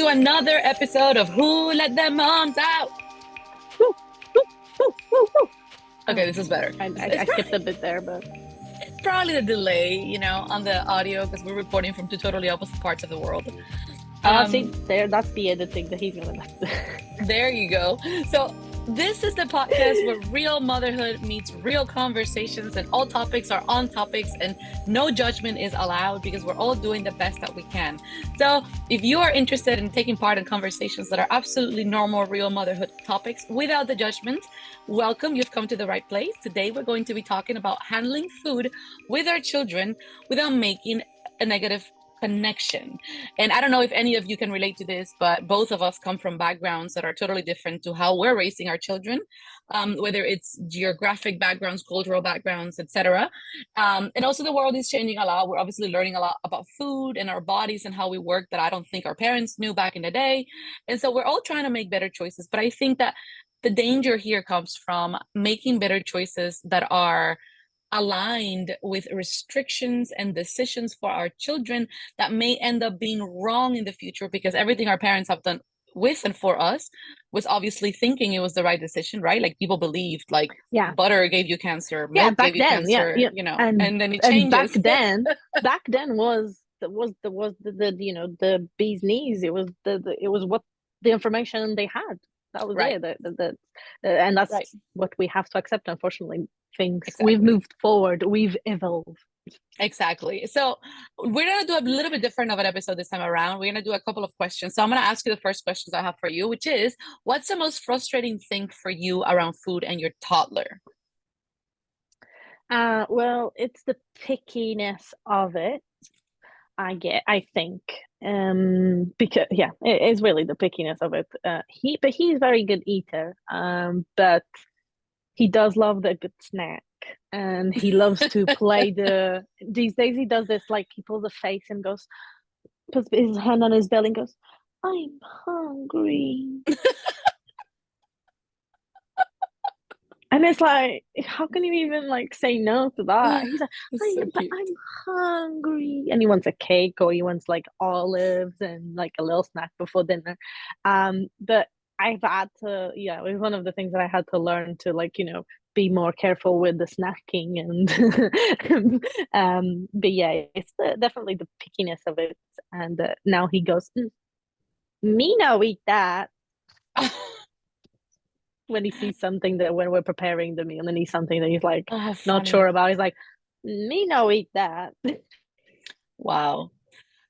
another episode of Who Let Them Moms Out. Woo, woo, woo, woo, woo. Okay, this is better. I skipped a bit there, but It's probably the delay, on the audio because we're reporting from two totally opposite parts of the world. see, that's the editing that he's gonna do. There you go. So this is the podcast where real motherhood meets real conversations, and all topics are on topics and no judgment is allowed because we're all doing the best that we can. So if you are interested in taking part in conversations that are absolutely normal, real motherhood topics without the judgment, welcome. You've come to the right place. Today we're going to be talking about handling food with our children without making a negative connection. And I don't know if any of you can relate to this, but both of us come from backgrounds that are totally different to how we're raising our children, whether it's geographic backgrounds, cultural backgrounds, etc. And also the world is changing a lot. We're obviously learning a lot about food and our bodies and how we work that I don't think our parents knew back in the day. And so we're all trying to make better choices. But I think that the danger here comes from making better choices that are aligned with restrictions and decisions for our children that may end up being wrong in the future, because everything our parents have done with and for us was obviously thinking it was the right decision, right? Like people believed like butter gave you cancer, milk back gave you then, cancer, and then it changes. Back then was the bee's knees. It was it was what the information they had. That was right. And that's right. what we have to accept. Unfortunately, Exactly. We've moved forward. We've evolved. Exactly. So we're going to do a little bit different of an episode this time around. We're going to do a couple of questions. So I'm going to ask you the first questions I have for you, which is, what's the most frustrating thing for you around food and your toddler? Well, it's the pickiness of it. I think, because it is really the pickiness of it. He's a very good eater. But he does love the good snack, and he loves to play these days he does this, like he pulls a face and puts his hand on his belly and goes, "I'm hungry." And it's like, how can you even like say no to that? He's like, I'm hungry. And he wants a cake, or he wants like olives and like a little snack before dinner. But I've had to, it was one of the things that I had to learn to, like, be more careful with the snacking and but yeah, it's definitely the pickiness of it. And now he goes, "Me no eat that." When he sees something that when we're preparing the meal and he's something that he's like not sure about, he's like, "Me no eat that." Wow.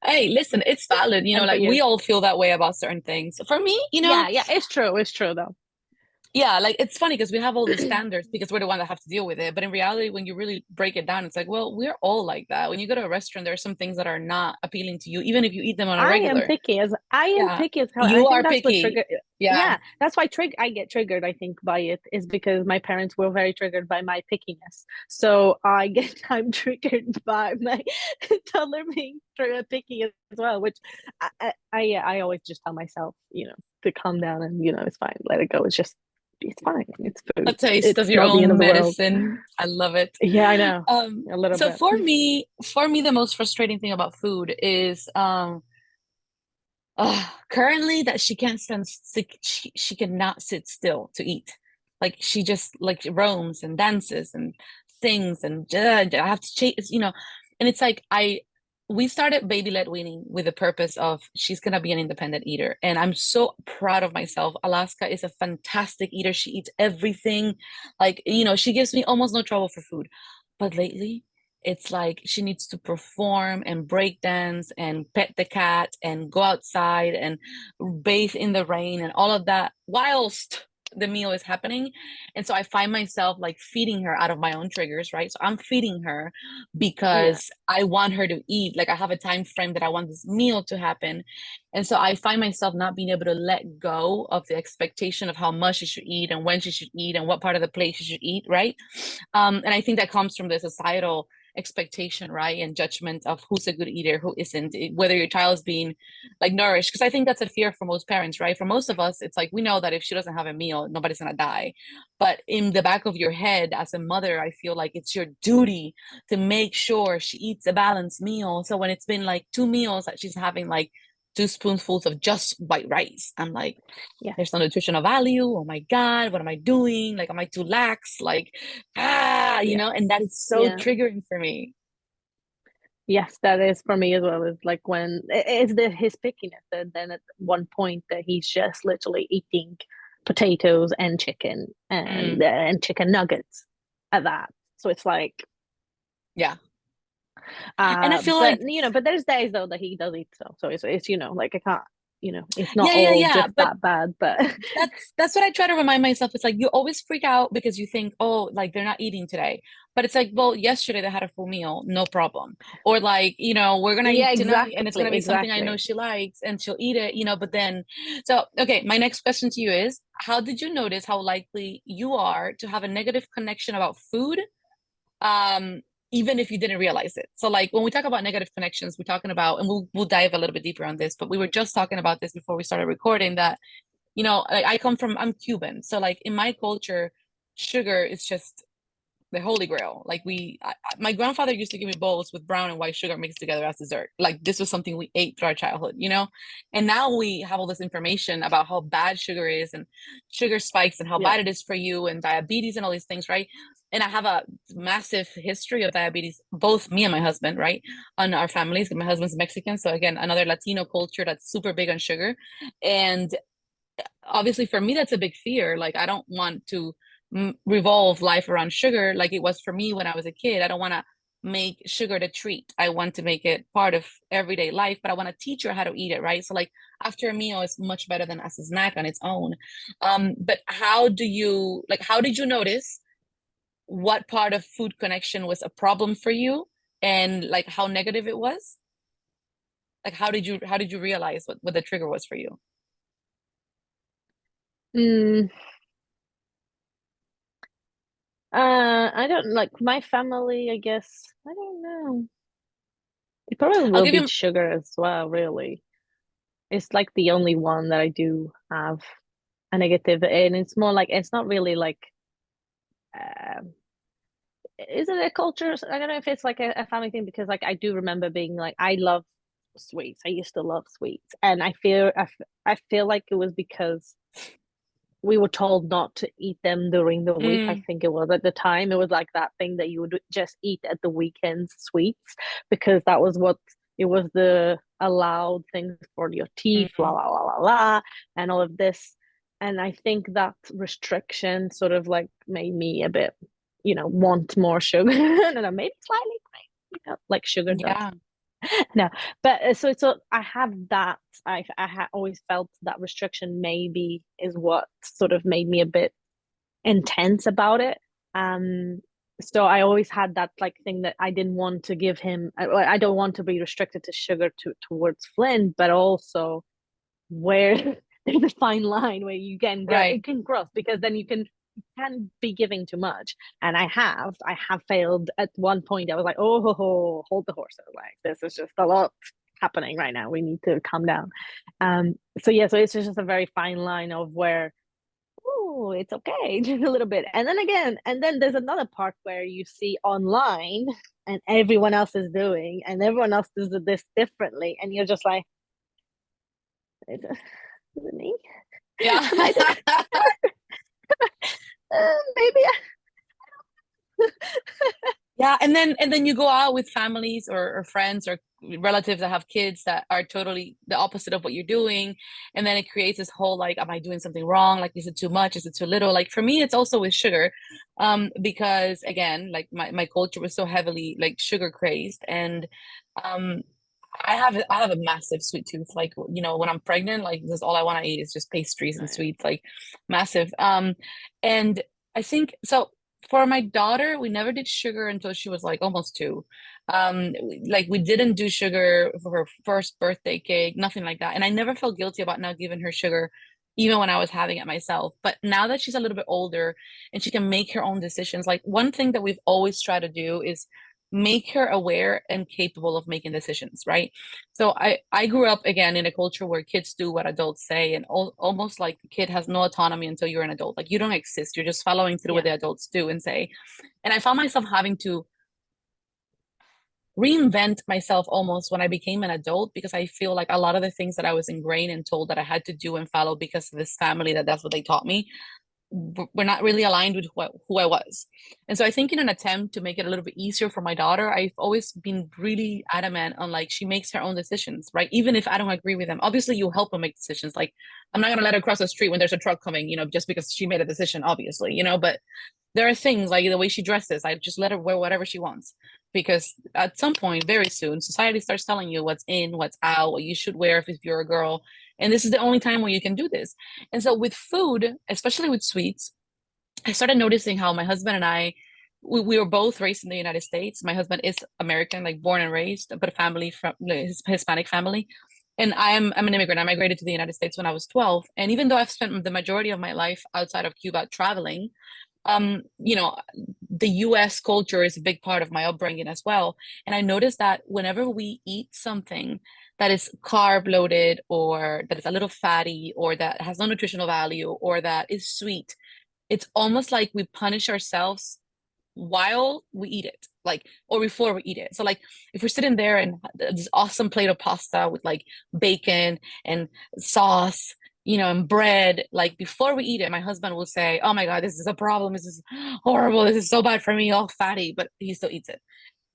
Hey, listen, it's valid. Like we all feel that way about certain things. For me, yeah, it's true though. Yeah, like it's funny because we have all these standards because we're the one that have to deal with it. But in reality, when you really break it down, it's like, well, we're all like that. When you go to a restaurant, there are some things that are not appealing to you, even if you eat them on a regular. I am picky as hell. You are picky. Yeah, that's why I get triggered, I think, by it, is because my parents were very triggered by my pickiness. So I'm triggered by my toddler being picky as well, which I always just tell myself, to calm down and, it's fine, let it go. It's fine. It's food. A taste of your own medicine. I love it. Yeah, I know. A little so bit. for me, the most frustrating thing about food is currently that she can't stand sick. She cannot sit still to eat. Like she just like roams and dances and sings and I have to chase, and it's like we started baby-led weaning with the purpose of she's going to be an independent eater. And I'm so proud of myself. Alaska is a fantastic eater. She eats everything. Like, she gives me almost no trouble for food. But lately, it's like she needs to perform and break dance and pet the cat and go outside and bathe in the rain and all of that whilst the meal is happening. And so I find myself like feeding her out of my own triggers, right? So I'm feeding her because I want her to eat. Like I have a time frame that I want this meal to happen. And so I find myself not being able to let go of the expectation of how much she should eat and when she should eat and what part of the plate she should eat, right? And I think that comes from the societal expectation, right? And judgment of who's a good eater, who isn't, whether your child is being like nourished. Because I think that's a fear for most parents, right? For most of us, it's like we know that if she doesn't have a meal, nobody's gonna die. But in the back of your head, as a mother, I feel like it's your duty to make sure she eats a balanced meal. So when it's been like 2 meals that she's having like 2 spoonfuls of just white rice. I'm like, Yeah. there's no nutritional value. Oh my God, what am I doing? Like, am I too lax? Like, Yeah. and that is so Yeah. triggering for me. Yes, that is for me as well. It's like when it's the his pickiness, and then at one point that he's just literally eating potatoes Mm, and chicken nuggets at that. So it's like, yeah. And I feel but like, but there's days though that he does eat so. So it's like I can't, it's not all yeah. just But that bad. But that's what I try to remind myself. It's like you always freak out because you think, oh, like they're not eating today. But it's like, well, yesterday they had a full meal, no problem. Or like, we're gonna yeah, eat tonight and it's exactly, gonna be something I know exactly. she likes and she'll eat it. But then so okay, my next question to you is how did you notice how likely you are to have a negative connection about food? Um, even if you didn't realize it. So like when we talk about negative connections, we're talking about, and we'll dive a little bit deeper on this, but we were just talking about this before we started recording that like I'm Cuban. So like in my culture, sugar is just the holy grail. Like my grandfather used to give me bowls with brown and white sugar mixed together as dessert. Like this was something we ate through our childhood. And now we have all this information about how bad sugar is and sugar spikes and how Yeah. bad it is for you and diabetes and all these things, right? And I have a massive history of diabetes, both me and my husband, right? On our families. My husband's Mexican. So again, another Latino culture that's super big on sugar. And obviously for me that's a big fear. Like I don't want to revolve life around sugar like it was for me when I was a kid. I don't want to make sugar the treat. I want to make it part of everyday life, but I want to teach her how to eat it, right? So like after a meal is much better than as a snack on its own. But how did you notice what part of food connection was a problem for you and like how negative it was? Like how did you realize what the trigger was for you? Mm, I don't like my family, I guess. I don't know. It probably I'll will give be you sugar as well, really. It's like the only one that I do have a negative, and it's more like it's not really like um is it a culture? I don't know if it's like a family thing because like I do remember being like I love sweets. I used to love sweets, and I feel like it was because we were told not to eat them during the week. I mm, think it was at the time. It was like that thing that you would just eat at the weekends, sweets, because that was what it was the allowed things for your teeth, la mm, la la la la, and all of this. And I think that restriction sort of like made me a bit, want more sugar, and maybe slightly, like sugar does. yeah. No, but so I have that. Always felt that restriction maybe is what sort of made me a bit intense about it. Um, so I always had that like thing that I didn't want to give him. I don't want to be restricted to sugar towards Flynn, but also where there's a fine line where you can go, Right. it can cross because then you can be giving too much. And I have failed at one point. I was like, oh, hold the horses. Like this is just a lot happening right now. We need to calm down. So yeah, so it's just a very fine line of where, oh, it's okay, just a little bit. And then again, and then there's another part where you see online and everyone else is doing, and everyone else does this differently. And you're just like, is it me? Yeah. Am I the maybe Yeah, and then you go out with families or friends or relatives that have kids that are totally the opposite of what you're doing, and then it creates this whole like, am I doing something wrong? Like, is it too much? Is it too little? Like for me, it's also with sugar, because again, like my culture was so heavily like sugar crazed, and um, I have a massive sweet tooth. Like when I'm pregnant, like this is all I want to eat is just pastries and right. sweets, like massive. And I think so for my daughter, we never did sugar until she was like almost 2. Like we didn't do sugar for her first birthday cake, nothing like that. And I never felt guilty about not giving her sugar, even when I was having it myself. But now that she's a little bit older and she can make her own decisions, like one thing that we've always tried to do is make her aware and capable of making decisions, right? So I grew up again in a culture where kids do what adults say, and almost like the kid has no autonomy until you're an adult. Like you don't exist, you're just following through what Yeah. the adults do and say. And I found myself having to reinvent myself almost when I became an adult, because I feel like a lot of the things that I was ingrained and told that I had to do and follow because of this family, that's what they taught me, were not really aligned with who I was. And so I think in an attempt to make it a little bit easier for my daughter, I've always been really adamant on like she makes her own decisions, right? Even if I don't agree with them. Obviously, you help her make decisions. Like I'm not gonna let her cross the street when there's a truck coming, just because she made a decision, obviously, but there are things like the way she dresses. I just let her wear whatever she wants. Because at some point, very soon, society starts telling you what's in, what's out, what you should wear if you're a girl. And this is the only time where you can do this. And so with food, especially with sweets, I started noticing how my husband and we were both raised in the United States. My husband is American, like born and raised, but a family from his Hispanic family. And I'm an immigrant. I migrated to the United States when I was 12. And even though I've spent the majority of my life outside of Cuba traveling, you know, the US culture is a big part of my upbringing as well. And I noticed that whenever we eat something that is carb loaded or that is a little fatty or that has no nutritional value or that is sweet, it's almost like we punish ourselves while we eat it, like, or before we eat it. So like if we're sitting there and this awesome plate of pasta with like bacon and sauce, and bread, like before we eat it, my husband will say, oh my God, this is a problem, this is horrible, this is so bad for me, all fatty, but he still eats it.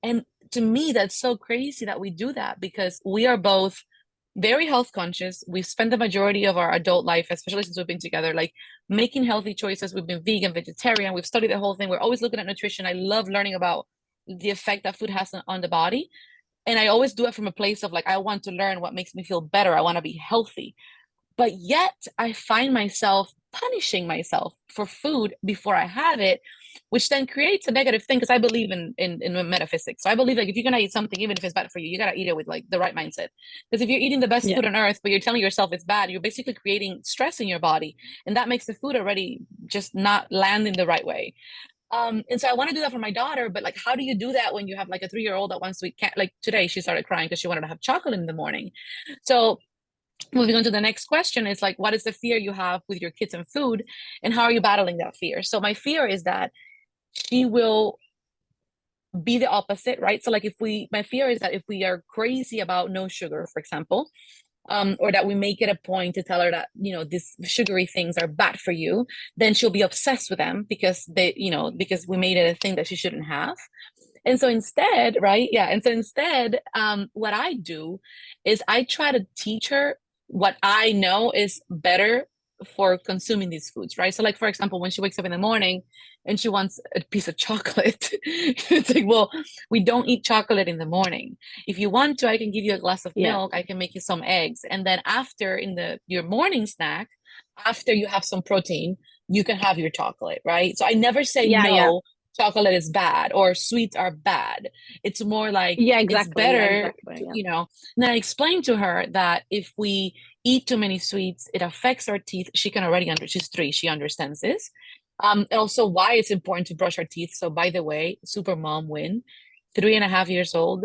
And to me, that's so crazy that we do that, because we are both very health conscious. We've spent the majority of our adult life, especially since we've been together, like making healthy choices. We've been vegan, vegetarian. We've studied the whole thing. We're always looking at nutrition. I love learning about the effect that food has on the body. And I always do it from a place of like, I want to learn what makes me feel better. I want to be healthy. But yet I find myself punishing myself for food before I have it, which then creates a negative thing, because I believe in metaphysics. So I believe like if you're gonna eat something, even if it's bad for you, you gotta eat it with like the right mindset. Because if you're eating the best Yeah. food on earth, but you're telling yourself it's bad, you're basically creating stress in your body. And that makes the food already just not land in the right way. And so I want to do that for my daughter, but like, how do you do that when you have like a 3-year-old that wants to eat, like today she started crying because she wanted to have chocolate in the morning. So moving on to the next question is like, what is the fear you have with your kids and food, and how are you battling that fear? So my fear is that she will be the opposite, right? So like my fear is that if we are crazy about no sugar, for example, or that we make it a point to tell her that these sugary things are bad for you, then she'll be obsessed with them because because we made it a thing that she shouldn't have. And so instead, right? Yeah. And so instead, what I do is I try to teach her what I know is better for consuming these foods, right? So, like, for example, when she wakes up in the morning and she wants a piece of chocolate, it's like, well, we don't eat chocolate in the morning. If you want to, I can give you a glass of Yeah. milk, I can make you some eggs. And then after, your morning snack, after you have some protein, you can have your chocolate, right? So I never say Yeah. Yeah. no, chocolate is bad or sweets are bad. It's more like Yeah. it's Exactly. Yeah. better Exactly. to, Yeah. and then I explained to her that if we eat too many sweets, it affects our teeth. She can already she's 3, she understands this. And also why it's important to brush our teeth. So by the way, super mom win, 3.5 years old,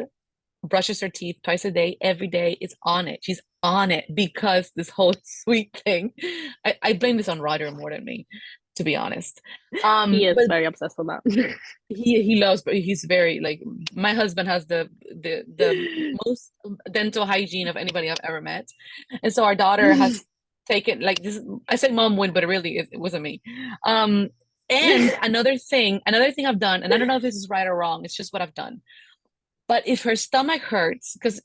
brushes her teeth twice a day, every day, is on it. She's on it because this whole sweet thing. I blame this on Roger more than me, to be honest. He is But very obsessed with that. he loves, but he's very like, my husband has the most dental hygiene of anybody I've ever met. And so our daughter has taken like this. I said mom win, but it wasn't me. And another thing I've done, and I don't know if this is right or wrong, it's just what I've done. But if her stomach hurts, because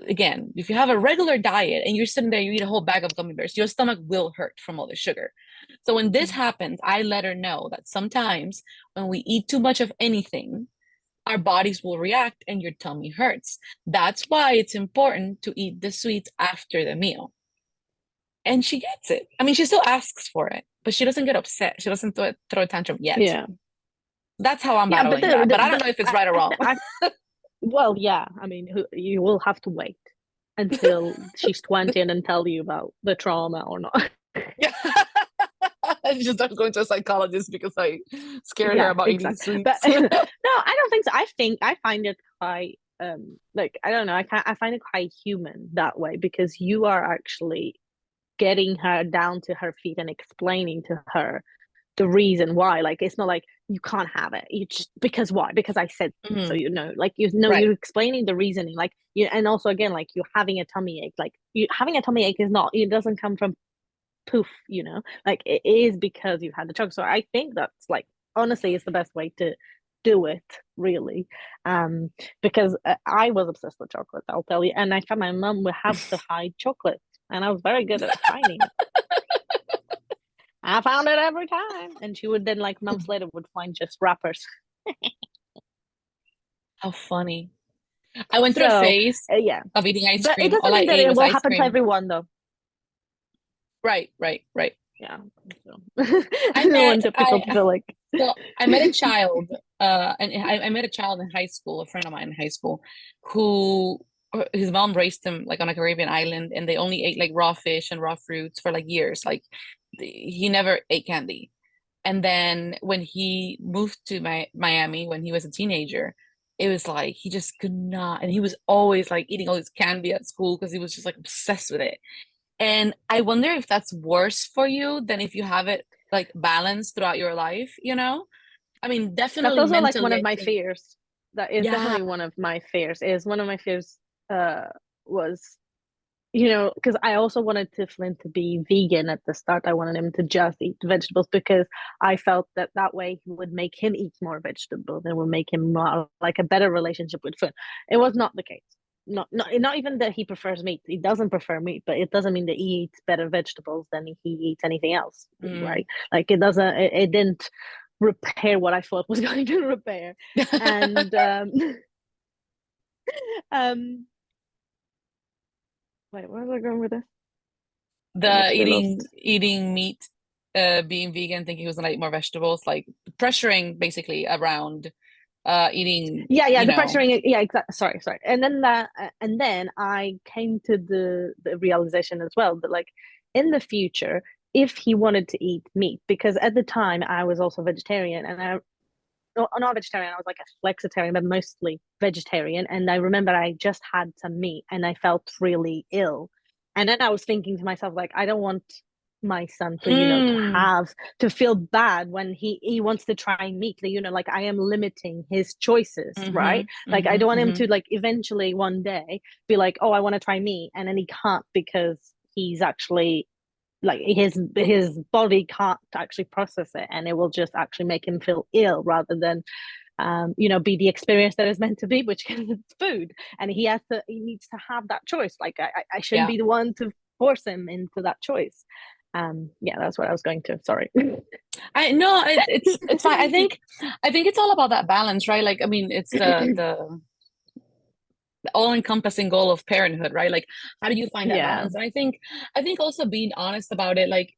again, if you have a regular diet and you're sitting there, you eat a whole bag of gummy bears, your stomach will hurt from all the sugar. So when this happens, I let her know that sometimes when we eat too much of anything, our bodies will react and your tummy hurts. That's why it's important to eat the sweets after the meal. And she gets it. I mean, she still asks for it, but she doesn't get upset. She doesn't throw a tantrum yet. Yeah. That's how I'm Yeah. But battling that. But I don't know if it's right or wrong. well, yeah. I mean, you will have to wait until she's 20 and then tell you about the trauma or not. Yeah. She just started going to a psychologist because I scared her Yeah, about eating exactly. But sweets. no, I don't think so. I find it quite like I don't know. I find it quite human that way, because you are actually getting her down to her feet and explaining to her the reason why. Like it's not like you can't have it. You just because why? Because I said so. Hmm. Like you know, Right. you're explaining the reasoning. Like you, and also again, like you having a tummy ache. Like you having a tummy ache is not. It doesn't come from poof. Like it is because you've had the chocolate. So I think that's like honestly, it's the best way to do it. Really, um, because I was obsessed with chocolate. I'll tell you, and I found my mum would have to hide chocolate, and I was very good at hiding it. I found it every time. And she would then, like, months later, would find just wrappers. How funny. I went through a So, phase yeah. of eating ice But it cream. doesn't All I mean that ate it was will ice happen to cream. everyone, though. Right, right, right. Yeah. So, I I don't met want people to feel like, so I met a child, and I met a child in high school, a friend of mine in high school, who his mom raised him like on a Caribbean island, and they only ate like raw fish and raw fruits for like years. Like he never ate candy. And then when he moved to Miami when he was a teenager, it was like he just could not, and he was always like eating all this candy at school because he was just like obsessed with it. And I wonder if that's worse for you than if you have it like balanced throughout your life, you know? I mean, that's definitely also like one mentally, of I my think, fears. That is yeah. definitely one of my fears. Is one of my fears was because I also wanted Flynn to be vegan at the start. I wanted him to just eat vegetables because I felt that that way he would make him eat more vegetables and would make him more, like a better relationship with food. It was not the case. Not even that he prefers meat. He doesn't prefer meat, but it doesn't mean that he eats better vegetables than he eats anything else, Mm. right? Like it doesn't. It didn't repair what I thought was going to repair, and um, wait, where was I going with this? I The actually eating lost. eating meat, being vegan, thinking he was gonna eat more vegetables, like pressuring basically around eating, Yeah, you the know. pressuring. Yeah, exactly. Sorry. And then I came to the realization as well that, like, in the future, if he wanted to eat meat, because at the time I was also vegetarian, and I no, not vegetarian, I was like a flexitarian, but mostly vegetarian. And I remember I just had some meat, and I felt really ill. And then I was thinking to myself, like, I don't want my son to, to Mm, have to feel bad when he wants to try meat. Like I am limiting his choices, right? Like I don't want him hmm. to, like, eventually one day be like, oh, I want to try meat, and then he can't because he's actually like his body can't actually process it, and it will just actually make him feel ill rather than be the experience that is meant to be, which is food. And he needs to have that choice. Like I shouldn't Yeah. be the one to force him into that choice. Yeah, that's what I was going to. Sorry. I know it's fine. I think it's all about that balance, right? Like, I mean, it's the all-encompassing goal of parenthood, right? Like, how do you find that Yeah. balance? And I think also being honest about it, like,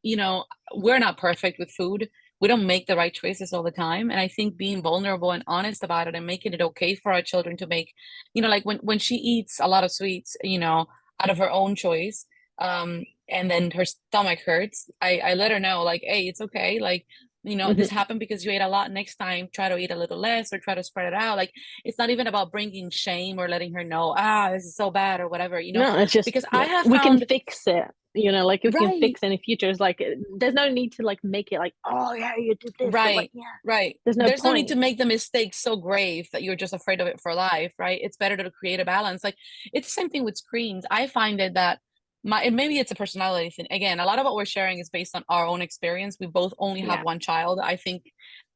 we're not perfect with food. We don't make the right choices all the time. And I think being vulnerable and honest about it and making it okay for our children to make, like when she eats a lot of sweets, out of her own choice, and then her stomach hurts, I let her know, like, hey, it's okay. Like, this Mhm. happened because you ate a lot. Next time, try to eat a little less or try to spread it out. Like, it's not even about bringing shame or letting her know, this is so bad or whatever, No, it's just because I like have we can found, fix it. Like we can right, fix any futures. Like there's no need to, like, make it like, oh yeah, you did this. So, like, right, yeah, right. there's no There's no need to point. make the mistake so grave that you're just afraid of it for life, right? It's better to create a balance. Like, it's the same thing with screens. I find it that and maybe it's a personality thing. Again, a lot of what we're sharing is based on our own experience. We both only have Yeah. one child. I think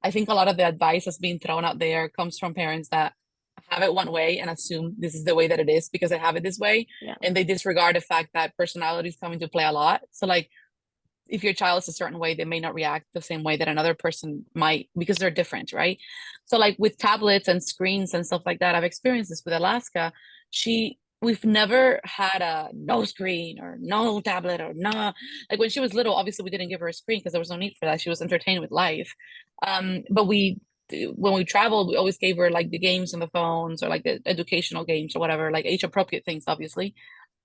a lot of the advice that's being thrown out there comes from parents that have it one way and assume this is the way that it is because I have it this way. Yeah. And they disregard the fact that personalities come into play a lot. So, like, if your child is a certain way, they may not react the same way that another person might because they're different, right? So, like with tablets and screens and stuff like that, I've experienced this with Alaska. We've never had a no screen or no tablet or no, like when she was little, obviously we didn't give her a screen because there was no need for that. She was entertained with life. But when we traveled, we always gave her like the games on the phones or like the educational games or whatever, like age appropriate things, obviously.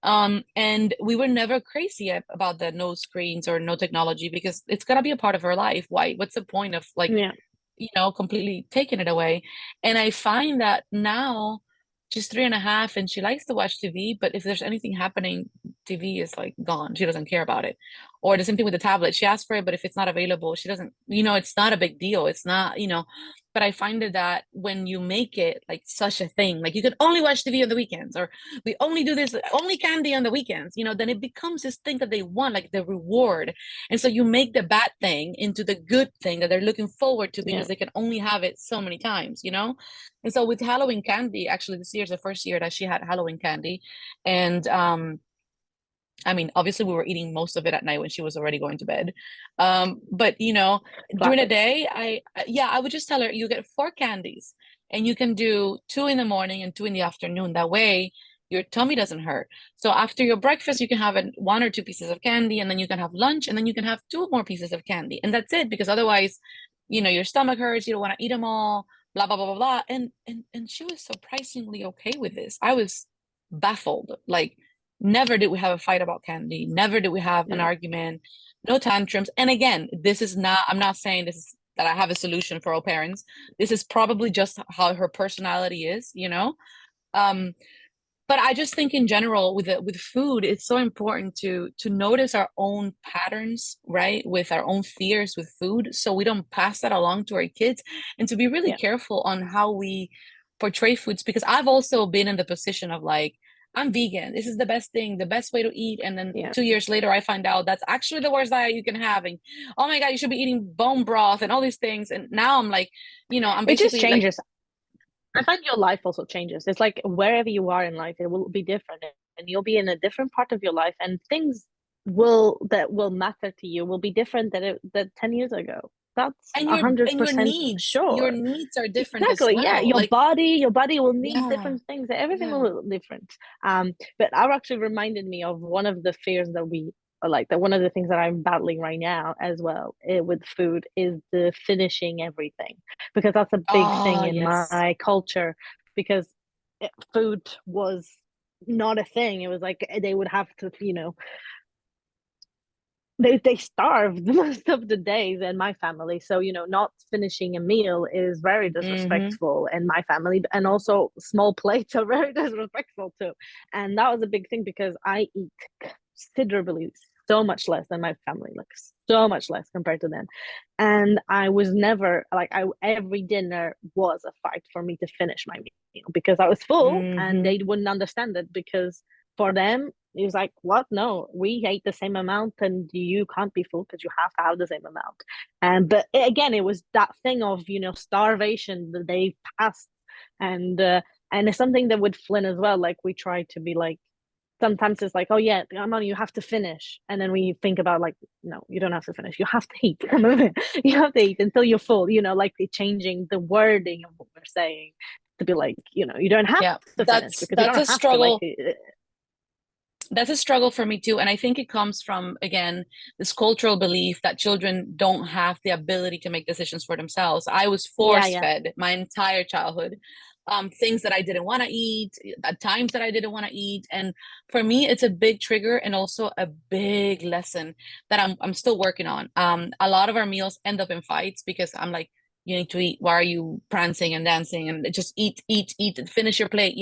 And we were never crazy about the no screens or no technology because it's gonna be a part of her life. What's the point of, like, Yeah. completely taking it away? And I find that now she's 3.5 and she likes to watch TV, but if there's anything happening, TV is like gone. She doesn't care about it. Or the same thing with the tablet. She asks for it, but if it's not available, she doesn't, it's not a big deal. It's not, but I find that when you make it like such a thing, like you can only watch TV on the weekends, or we only do this, only candy on the weekends, then it becomes this thing that they want, like the reward. And so you make the bad thing into the good thing that they're looking forward to Yeah. because they can only have it so many times. And so with Halloween candy, actually this year's the first year that she had Halloween candy. And I mean, obviously we were eating most of it at night when she was already going to bed. But during the Classic. day, I would just tell her you get four candies and you can do two in the morning and two in the afternoon. That way your tummy doesn't hurt. So after your breakfast, you can have one or two pieces of candy, and then you can have lunch, and then you can have two more pieces of candy. And that's it, because otherwise, your stomach hurts, you don't want to eat them all, blah, blah, blah, blah, blah. And she was surprisingly okay with this. I was baffled. Like, never did we have a fight about candy. Never did we have an Yeah. argument. No tantrums. And again, I'm not saying this is that I have a solution for all parents. This is probably just how her personality is. Um, but I just think in general with food, it's so important to notice our own patterns, right? With our own fears with food, so we don't pass that along to our kids, and to be really Yeah. careful on how we portray foods. Because I've also been in the position of like, I'm vegan. This is the best thing, the best way to eat. And then Yeah. 2 years later, I find out that's actually the worst diet you can have. And oh my God, you should be eating bone broth and all these things. And now I'm like, I'm It just basically like, changes. I find your life also changes. It's like wherever you are in life, it will be different, and you'll be in a different part of your life, and things that will matter to you will be different than 10 years ago. That's and a your hundred and your percent needs, your sure. needs are different as Exactly. Yeah. well. Like, Your body will need yeah, different things. Everything yeah. will be different. But that actually reminded me of one of the fears that we are like that one of the things that I'm battling right now as well with food is the finishing everything, because that's a big thing Oh, in yes. my culture, because food was not a thing. It was like they would have to, they starved most of the days in my family. So, not finishing a meal is very Mm-hmm. disrespectful in my family. And also small plates are very disrespectful too. And that was a big thing because I eat considerably so much less than my family, like so much less compared to them. And I was never like every dinner was a fight for me to finish my meal because I was full and Mm-hmm. they wouldn't understand it because for them he was like, what? No, we ate the same amount and you can't be full because you have to have the same amount. And but again, it was that thing of, starvation that they passed. And it's something that with Flynn as well. Like we try to be like, sometimes it's like, oh yeah, come on, you have to finish. And then we think about like, no, you don't have to finish. You have to eat. You have to eat until you're full, like changing the wording of what we're saying to be like, you don't have Yeah. to finish That's because you that's don't a have to like struggle. That's a struggle for me too. And I think it comes from, again, this cultural belief that children don't have the ability to make decisions for themselves. I was yeah, force yeah. fed my entire childhood. Things that I didn't want to eat, at times that I didn't want to eat. And for me, it's a big trigger and also a big lesson that I'm still working on. A lot of our meals end up in fights because I'm like, you need to eat. Why are you prancing and dancing? And just eat, eat, eat, and finish your plate.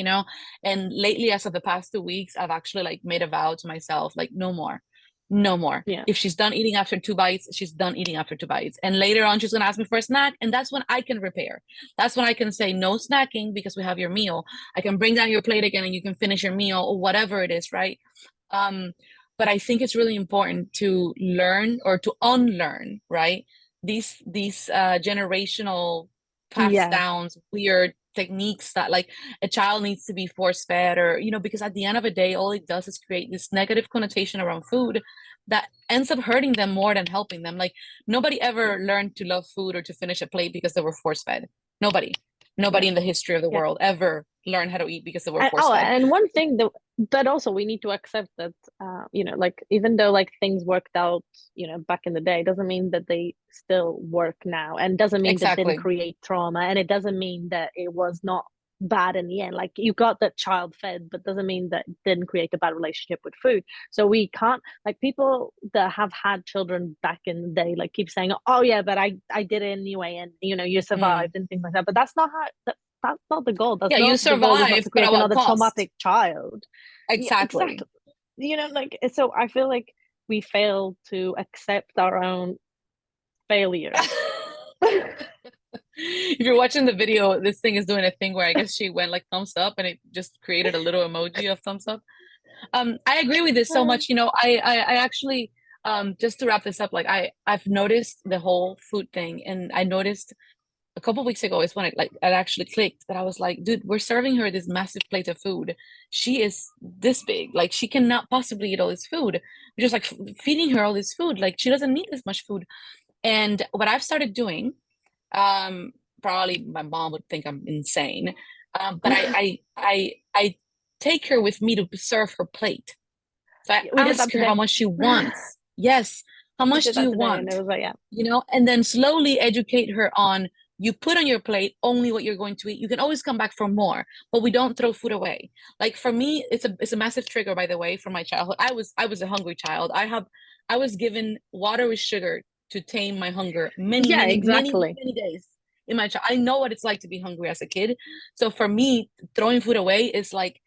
And lately, as of the past 2 weeks, I've actually like made a vow to myself, like, no more, no more. Yeah. If she's done eating after 2 bites, she's done eating after 2 bites. And later on, she's gonna ask me for a snack, and that's when I can repair. That's when I can say no snacking because we have your meal. I can bring down your plate again, and you can finish your meal or whatever it is, right? Um, but I think it's really important to learn or to unlearn, right? These generational passed Yeah. downs, weird techniques that like a child needs to be force fed, or because at the end of the day all it does is create this negative connotation around food that ends up hurting them more than helping them. Like, nobody ever learned to love food or to finish a plate because they were force fed. Nobody Yeah. in the history of the Yeah. world ever learned how to eat because they were And, force fed. and one thing that also we need to accept that like even though like things worked out back in the day, doesn't mean that they still work now, and doesn't mean that didn't Exactly. create trauma, and it doesn't mean that it was not bad in the end. Like you got that child fed, but doesn't mean that it didn't create a bad relationship with food. So we can't, like, people that have had children back in the day like keep saying, oh yeah, but I did it anyway, and you Mm. survived and things like that. But that's not how that's not the goal. That's Yeah, you not the goal. Is not to survived, but at create what another cost? traumatic child. Yeah, Exactly. exactly. Like, so I feel like we fail to accept our own failures. If you're watching the video, this thing is doing a thing where I guess she went like thumbs up and it just created a little emoji of thumbs up. I agree with this so much. I actually just to wrap this up, like I've noticed the whole food thing, and I noticed a couple weeks ago is when it actually clicked that I was like, dude, we're serving her this massive plate of food. She is this big, like she cannot possibly eat all this food. We're just like feeding her all this food, like she doesn't need this much food. And what I've started doing, probably my mom would think I'm insane, but I take her with me to serve her plate. So I We did that ask her today. how much she wants. Yes, how We much did do that you today, and want? it was like, yeah. And then slowly educate her on, you put on your plate only what you're going to eat. You can always come back for more, but we don't throw food away. Like for me, it's a massive trigger, by the way, from my childhood. I was a hungry child. I was given water with sugar to tame my hunger many, Yeah, many, many, exactly. many days in my child. I know what it's like to be hungry as a kid. So for me, throwing food away is like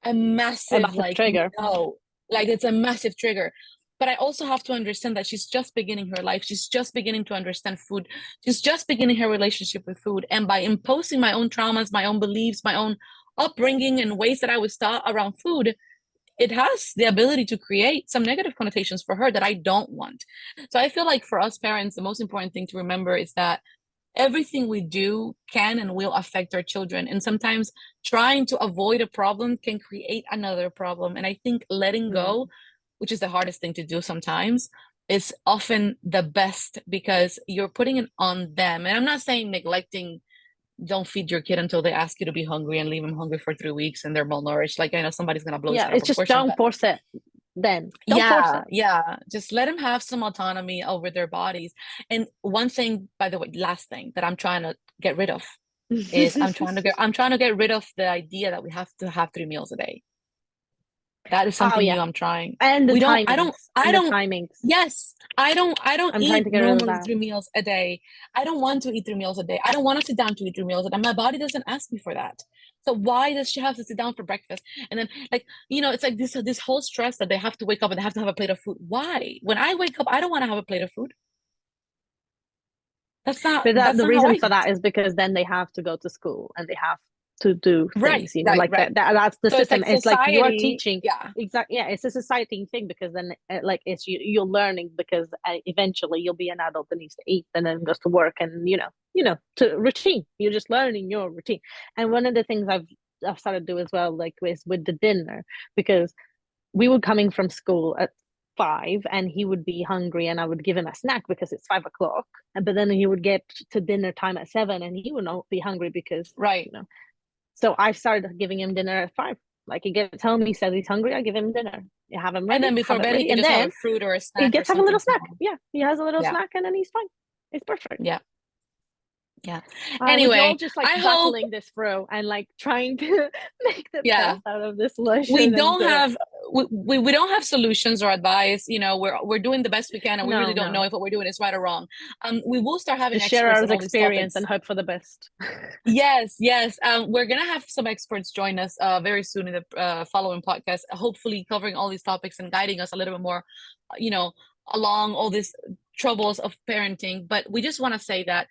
a A massive, massive like, trigger. no, like it's a massive trigger. But I also have to understand that she's just beginning her life. She's just beginning to understand food. She's just beginning her relationship with food. And by imposing my own traumas, my own beliefs, my own upbringing, and ways that I was taught around food, it has the ability to create some negative connotations for her that I don't want. So I feel like for us parents, the most important thing to remember is that everything we do can and will affect our children. And sometimes trying to avoid a problem can create another problem. And I think letting Mm. go, which is the hardest thing to do sometimes, is often the best because you're putting it on them. And I'm not saying neglecting, don't feed your kid until they ask you to be hungry and leave them hungry for 3 weeks and they're malnourished. Like I know somebody's gonna blow this Yeah, out of it's just proportion, don't but force it. Then don't force yeah, it. yeah. Just let them have some autonomy over their bodies. And one thing, by the way, last thing that I'm trying to get rid of is I'm trying to get rid of the idea that we have to have 3 meals a day. That is Oh something new yeah, I'm trying. and the We don't, timings, I and the don't, timings. yes, I don't I'm trying eat to get rid of normally that. 3 meals a day. I don't want to eat 3 meals a day. I don't want to sit down to eat 3 meals a day. My body doesn't ask me for that. So why does she have to sit down for breakfast? And then like, it's like this whole stress that they have to wake up and they have to have a plate of food. Why? When I wake up, I don't want to have a plate of food. That's not But that that's the not how I reason for eat. that is because then they have to go to school and they have to do Right, things, right, like right. that's the So it's system. like It's like you are society, teaching. yeah. Exactly. Yeah, it's a society thing because then like it's you're learning because eventually you'll be an adult that needs to eat and then goes to work and to routine. You're just learning your routine. And one of the things I've started to do as well, like with the dinner, because we were coming from school at 5 and he would be hungry and I would give him a snack because it's 5 o'clock. But then he would get to dinner time at 7 and he would not be hungry because, Right. you know. So I started giving him dinner at 5. Like he gets home, he says he's hungry, I give him dinner. You have him And ready, then have before it bed, he ready. could And just have a then fruit or a he snack or gets to have a something little snack. small. Yeah, he has a little Yeah, snack and then he's fine. It's perfect. yeah, yeah. We're all Anyway, just like I hope, battling this through and like trying to make the yeah, best out of this we solution and don't have we don't have solutions or advice. We're doing the best we can, and we really no, don't know no. if what we're doing is right or wrong. We will start having Just share experts our on all these experience and topics. hope for the best. Yes, yes. We're gonna have some experts join us very soon in the following podcast, hopefully covering all these topics and guiding us a little bit more, you know, along all these troubles of parenting. But we just want to say that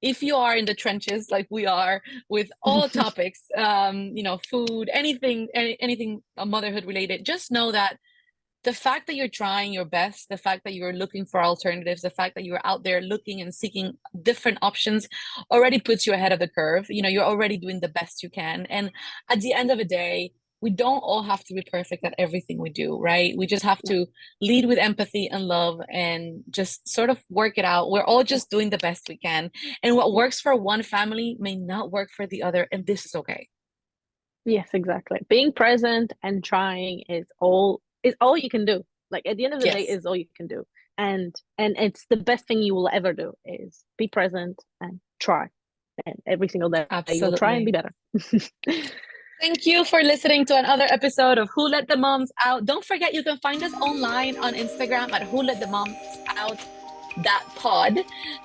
if you are in the trenches like we are with all topics, food, anything motherhood related, just know that the fact that you're trying your best, the fact that you're looking for alternatives, the fact that you're out there looking and seeking different options already puts you ahead of the curve. You're already doing the best you can. And at the end of the day, we don't all have to be perfect at everything we do, right? We just have to lead with empathy and love and just sort of work it out. We're all just doing the best we can. And what Yeah. works for one family may not work for the other. And this is okay. Yes, exactly. Being present and trying is all you can do. Like at the end of the day, Yes, is all you can do. And it's the best thing you will ever do is be present and try. And every single day you'll try and be absolutely. better. Thank you for listening to another episode of Who Let the Moms Out. Don't forget you can find us online on Instagram at Who Let the Moms Out that pod.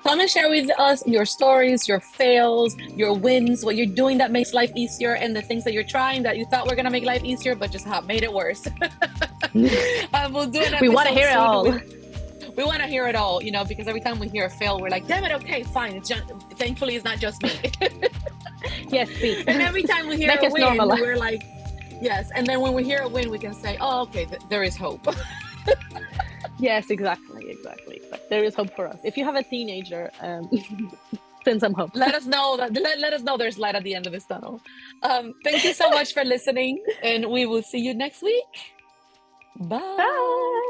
Come and share with us your stories, your fails, your wins, what you're doing that makes life easier, and the things that you're trying that you thought were gonna make life easier, but just have made it worse. We'll do an We want to episode hear it soon all. we want to hear it all, you know, because every time we hear a fail, we're like, damn it, okay, fine. It's just, thankfully, it's not just me. Yes, please. And every time we hear Make a us win, normalize. we're like, yes. And then when we hear a win, we can say, oh, okay, there is hope. Yes, exactly. There is hope for us. If you have a teenager, send some hope. Let us know let us know there's light at the end of this tunnel. Thank you so much for listening, and we will see you next week. Bye. Bye.